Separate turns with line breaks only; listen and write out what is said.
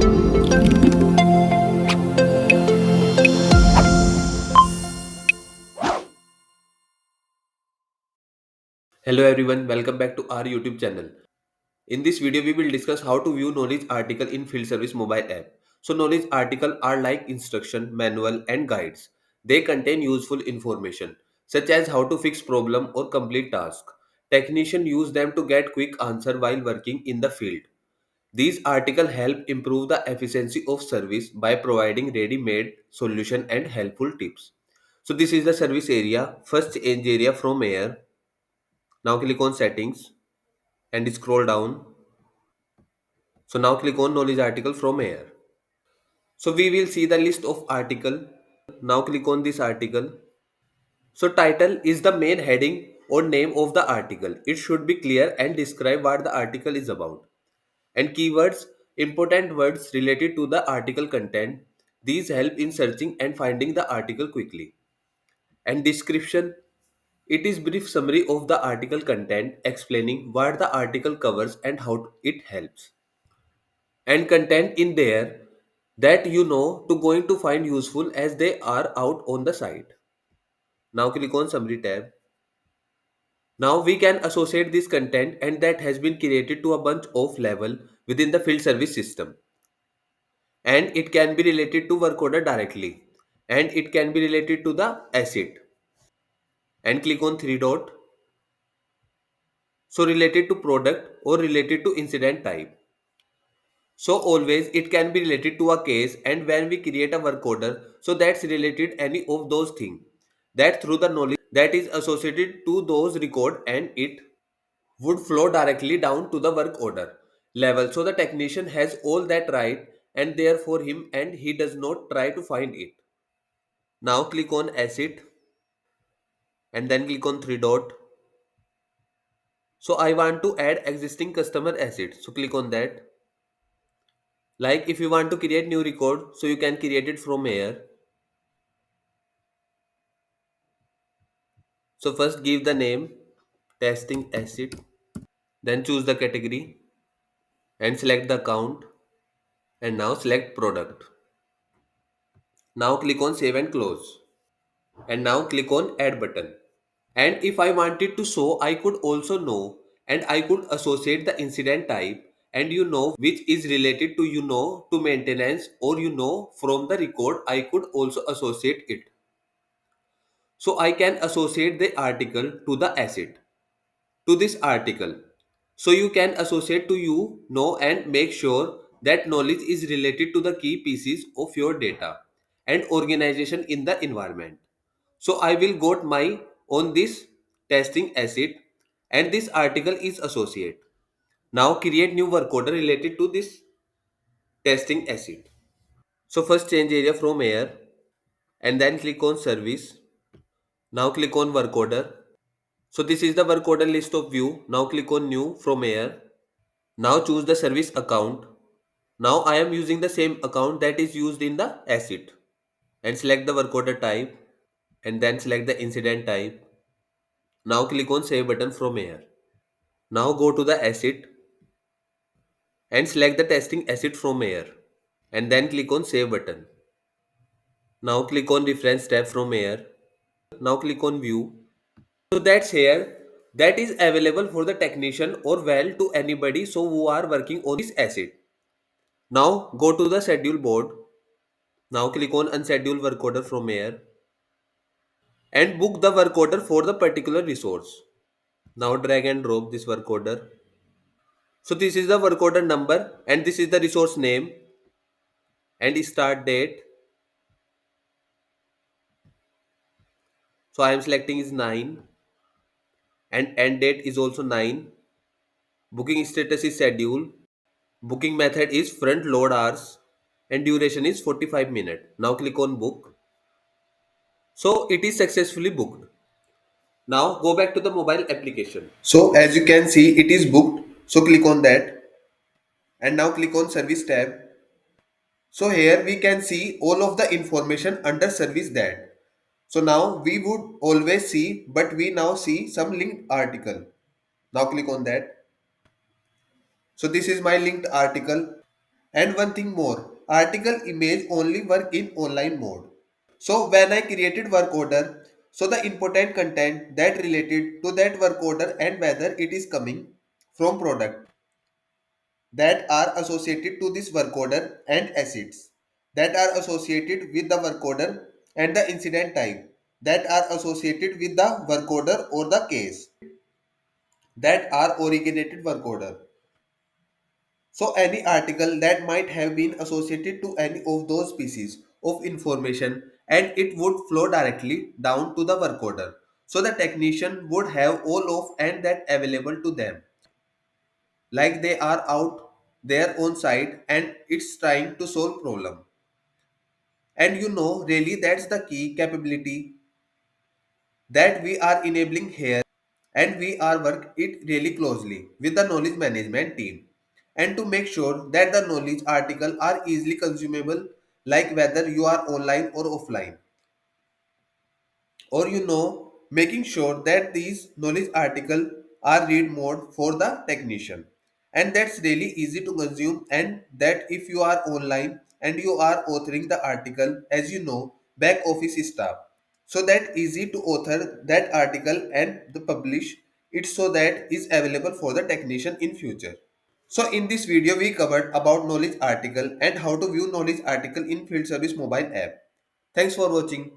Hello everyone, welcome back to our YouTube channel. In this video, we will discuss how to view knowledge article in field service mobile app. So knowledge article are like instruction, manual and guides. They contain useful information such as how to fix problem or complete task. Technicians use them to get quick answer while working in the field. These articles help improve the efficiency of service by providing ready-made solution and helpful tips. So this is the service area. First change area from air. Now click on settings and scroll down. So now click on knowledge article from here. So we will see the list of article. Now click on this article. So title is the main heading or name of the article. It should be clear and describe what the article is about. And keywords, important words related to the article content. These help in searching and finding the article quickly. And description, it is brief summary of the article content explaining what the article covers and how it helps. And content in there that you know to going to find useful as they are out on the site. Now click on summary tab. Now we can associate this content and that has been created to a bunch of level within the field service system, and it can be related to work order directly, and it can be related to the asset. And click on three dot, so related to product or related to incident type. So always it can be related to a case, and when we create a work order, so that's related any of those things that through the knowledge that is associated to those record, and it would flow directly down to the work order level. So the technician has all that right and there for him, and he does not try to find it. Now click on asset and then click on three dot. So I want to add existing customer asset. So click on that. Like if you want to create new record, so you can create it from here. So first give the name testing asset, then choose the category and select the account, and now select product. Now click on save and close, and now click on add button. And if I wanted to show, I could also know, and I could associate the incident type, and which is related to to maintenance, or from the record I could also associate it. So I can associate the article to the asset, to this article. So you can associate to and make sure that knowledge is related to the key pieces of your data and organization in the environment. So I will got my on this testing asset, and this article is associate. Now create new work order related to this testing asset. So first change area from here and then click on service. Now click on work order. So this is the work order list of view. Now click on new from here. Now choose the service account. Now I am using the same account that is used in the asset, and select the work order type and then select the incident type. Now click on save button from here. Now go to the asset and select the testing asset from here and then click on save button. Now click on reference tab from here. Now click on view. So that's here, that is available for the technician or well to anybody so who are working on this asset. Now go to the schedule board. Now click on unscheduled work order from here and book the work order for the particular resource. Now drag and drop this work order. So this is the work order number and this is the resource name and start date. So I am selecting is 9 and end date is also 9. Booking status is schedule. Booking method is front load hours and duration is 45 minutes. Now click on book. So it is successfully booked. Now go back to the mobile application. So as you can see, it is booked. So click on that and now click on service tab. So here we can see all of the information under service that. So now we would always see, but we now see some linked article. Now click on that. So this is my linked article. And one thing more, article image only work in online mode. So when I created work order, so the important content that related to that work order and whether it is coming from product that are associated to this work order and assets that are associated with the work order and the incident type that are associated with the work order or the case that are originated work order. So any article that might have been associated to any of those pieces of information and it would flow directly down to the work order. So the technician would have all of and that available to them. Like they are out their own side and it's trying to solve problem. And really that's the key capability that we are enabling here, and we are work it really closely with the knowledge management team and to make sure that the knowledge article are easily consumable, like whether you are online or offline, or making sure that these knowledge article are read mode for the technician, and that's really easy to consume, and that if you are online and you are authoring the article, as back office staff, so that easy to author that article and the publish it, so that is available for the technician in future. So in this video we covered about knowledge article and how to view knowledge article in field service mobile app. Thanks for watching.